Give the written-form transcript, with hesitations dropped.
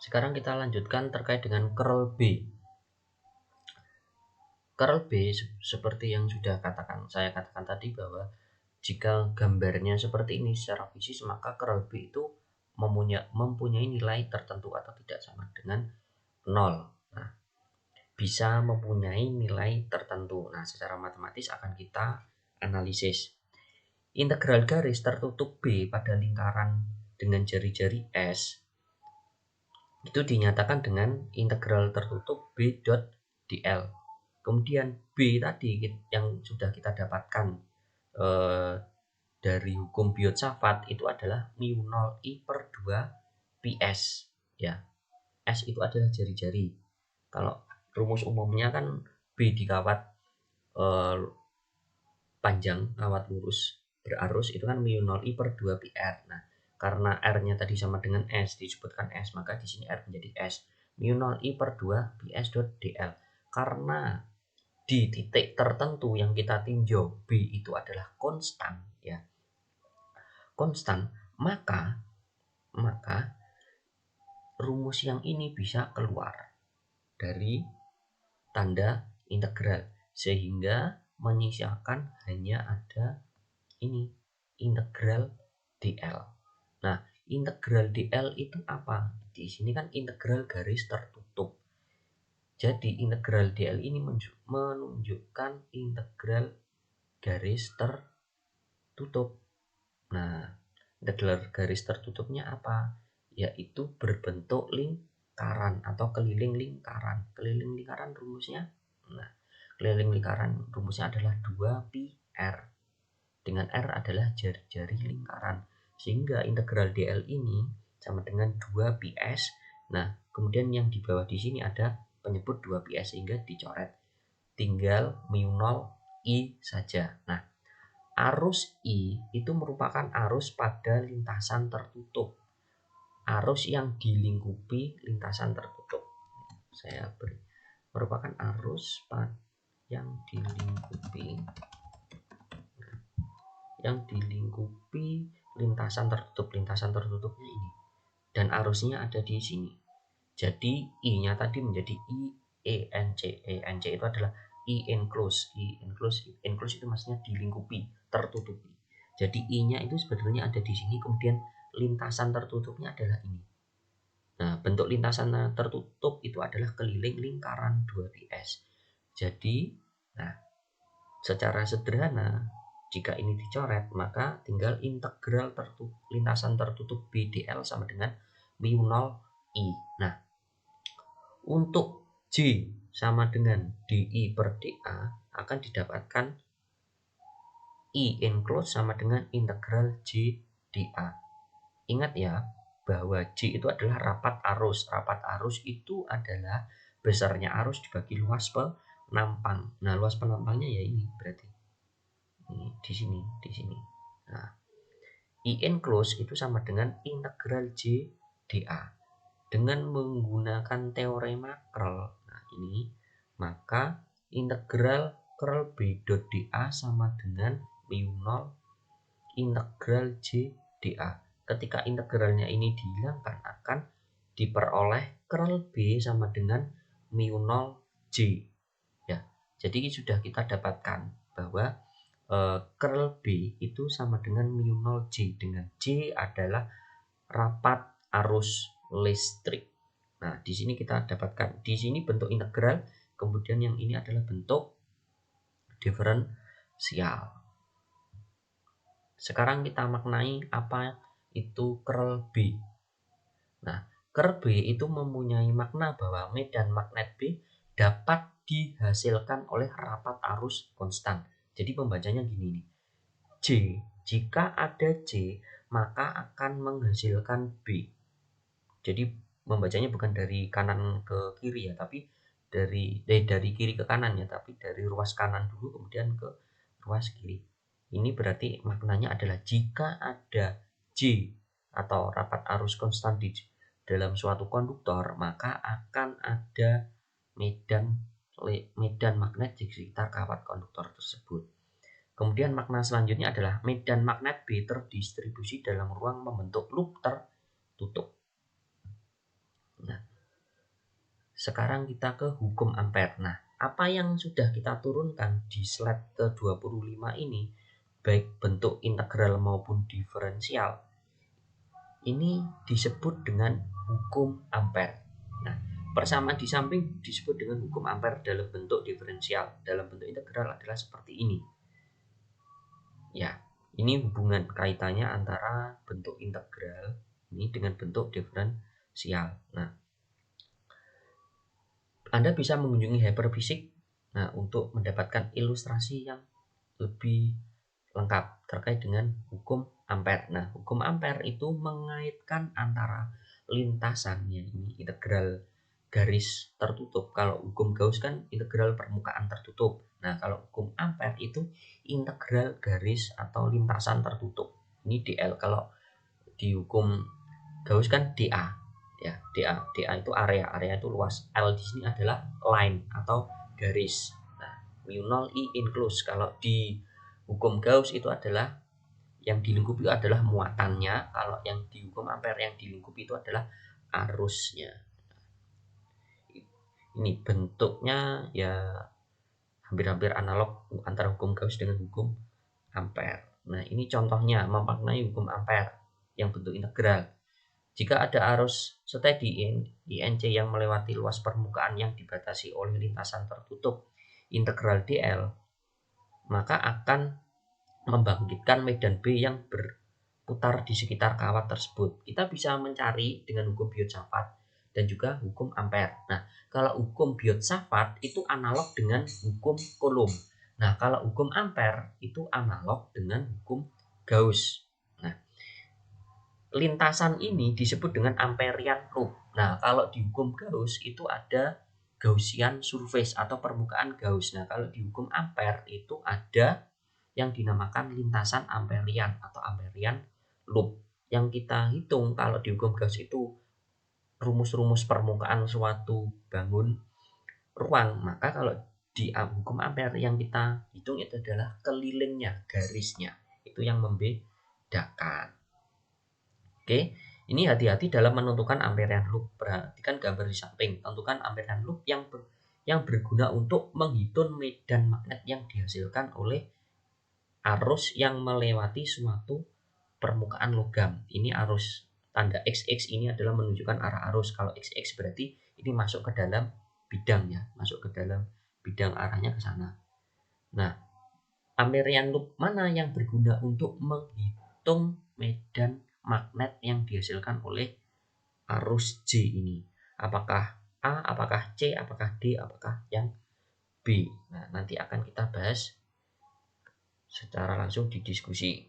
Sekarang kita lanjutkan terkait dengan curl B. Curl B seperti yang sudah saya katakan tadi, bahwa jika gambarnya seperti ini secara fisis, maka curl B itu mempunyai nilai tertentu atau tidak sama dengan 0. Nah, bisa mempunyai nilai tertentu. Nah, secara matematis akan kita analisis. Integral garis tertutup B pada lingkaran dengan jari-jari S itu dinyatakan dengan integral tertutup B dot dl. Kemudian B tadi yang sudah kita dapatkan dari hukum Biot-Savart itu adalah mu 0 I per 2 ps. Ya, S itu adalah jari-jari. Kalau rumus umumnya kan B dikawat panjang, kawat lurus berarus itu kan mu 0 I per 2 PR. Nah, karena R-nya tadi sama dengan S, disebutkan S, maka di sini R menjadi S. Mu 0 I per 2 PS dot DL. Karena di titik tertentu yang kita tinjau B itu adalah konstan, ya. Konstan, maka rumus yang ini bisa keluar dari tanda integral, sehingga menyisakan hanya ada ini integral DL. Nah, integral DL itu apa? Di sini kan integral garis tertutup. Jadi integral DL ini menunjukkan integral garis tertutup. Nah, integral garis tertutupnya apa? Yaitu berbentuk lingkaran atau keliling lingkaran. Keliling lingkaran rumusnya, keliling lingkaran rumusnya adalah 2πr. Dengan R adalah jari-jari lingkaran, sehingga integral DL ini sama dengan 2ps. Nah, kemudian yang di bawah di sini ada penyebut 2ps sehingga dicoret. Tinggal mu 0 I saja. Nah, arus I itu merupakan arus pada lintasan tertutup. Arus yang dilingkupi lintasan tertutup. Saya beri merupakan arus yang dilingkupi lintasan tertutup. Lintasan tertutupnya ini, dan arusnya ada di sini. Jadi I-nya tadi menjadi IENC. ENC itu adalah I enclose. Enclose itu maksudnya dilingkupi, tertutupi. Jadi I-nya itu sebenarnya ada di sini, kemudian lintasan tertutupnya adalah ini. Nah, bentuk lintasan tertutup itu adalah keliling lingkaran 2ps. Jadi, secara sederhana, jika ini dicoret, maka tinggal integral lintasan tertutup BDL sama dengan mu 0 I. Nah, untuk J sama dengan DI per DA akan didapatkan I enclose sama dengan integral J DA. Ingat ya, bahwa J itu adalah rapat arus. Rapat arus itu adalah besarnya arus dibagi luas penampang. Nah, luas penampangnya ya ini berarti. Ini di sini. Nah, I enclose itu sama dengan integral J dA. Dengan menggunakan teorema curl, nah ini, maka integral curl B dot dA sama dengan mu 0 integral J dA. Ketika integralnya ini dihilangkan, akan diperoleh curl B sama dengan mu 0 J. Ya, jadi sudah kita dapatkan bahwa curl B itu sama dengan mu 0 J, dengan J adalah rapat arus listrik. Nah, di sini kita dapatkan, di sini bentuk integral, kemudian yang ini adalah bentuk diferensial. Sekarang kita maknai apa itu curl B. Nah, curl B itu mempunyai makna bahwa medan magnet B dapat dihasilkan oleh rapat arus konstan. Jadi pembacanya gini nih. J, jika ada J, maka akan menghasilkan B. Jadi membacanya bukan dari kanan ke kiri ya, tapi dari kiri ke kanan ya, tapi dari ruas kanan dulu kemudian ke ruas kiri. Ini berarti maknanya adalah jika ada J atau rapat arus konstan di dalam suatu konduktor, maka akan ada medan magnet di sekitar kawat konduktor tersebut. Kemudian makna selanjutnya adalah medan magnet B terdistribusi dalam ruang membentuk loop tertutup. Nah, sekarang kita ke hukum ampere. Nah, apa yang sudah kita turunkan di slide ke-25 ini, baik bentuk integral maupun diferensial, ini disebut dengan hukum ampere. Nah, persamaan di samping disebut dengan hukum ampere dalam bentuk diferensial. Dalam bentuk integral adalah seperti ini. Ya, ini hubungan kaitannya antara bentuk integral ini dengan bentuk diferensial. Nah, Anda bisa mengunjungi Hyperfisik untuk mendapatkan ilustrasi yang lebih lengkap terkait dengan hukum ampere. Nah, hukum ampere itu mengaitkan antara lintasannya ini integral garis tertutup. Kalau hukum Gauss kan integral permukaan tertutup. Nah, kalau hukum ampere itu integral garis atau lintasan tertutup. Ini dl. Kalau di hukum Gauss kan dA. Ya, dA itu area itu luas. L di sini adalah line atau garis. Nah, mu0 I enclosed. Kalau di hukum Gauss itu adalah yang dilingkupi adalah muatannya. Kalau yang di hukum ampere yang dilingkupi itu adalah arusnya. Ini bentuknya ya hampir-hampir analog antara hukum Gauss dengan hukum ampere. Nah, ini contohnya memaknai hukum ampere yang bentuk integral. Jika ada arus steady INC yang melewati luas permukaan yang dibatasi oleh lintasan tertutup integral dl, maka akan membangkitkan medan B yang berputar di sekitar kawat tersebut. Kita bisa mencari dengan hukum Biot-Savart dan juga hukum ampere. Nah, kalau hukum Biot-Savart itu analog dengan hukum Coulomb. Nah, kalau hukum ampere itu analog dengan hukum Gauss. Nah, lintasan ini disebut dengan Amperian loop. Nah, kalau di hukum Gauss itu ada Gaussian surface atau permukaan Gauss. Nah, kalau di hukum ampere itu ada yang dinamakan lintasan Amperian atau Amperian loop. Yang kita hitung kalau di hukum Gauss itu rumus-rumus permukaan suatu bangun ruang, maka kalau di hukum ampere yang kita hitung itu adalah kelilingnya, garisnya. Itu yang membedakan. Oke, ini hati-hati dalam menentukan Amperian loop. Perhatikan gambar di samping. Tentukan Amperian loop yang berguna untuk menghitung medan magnet yang dihasilkan oleh arus yang melewati suatu permukaan logam. Ini arus. Tanda XX ini adalah menunjukkan arah arus. Kalau XX berarti ini masuk ke dalam bidang ya, masuk ke dalam bidang, arahnya ke sana. Nah, Amperian loop mana yang berguna untuk menghitung medan magnet yang dihasilkan oleh arus J ini? Apakah A, apakah C, apakah D, apakah yang B? Nah, nanti akan kita bahas secara langsung di diskusi.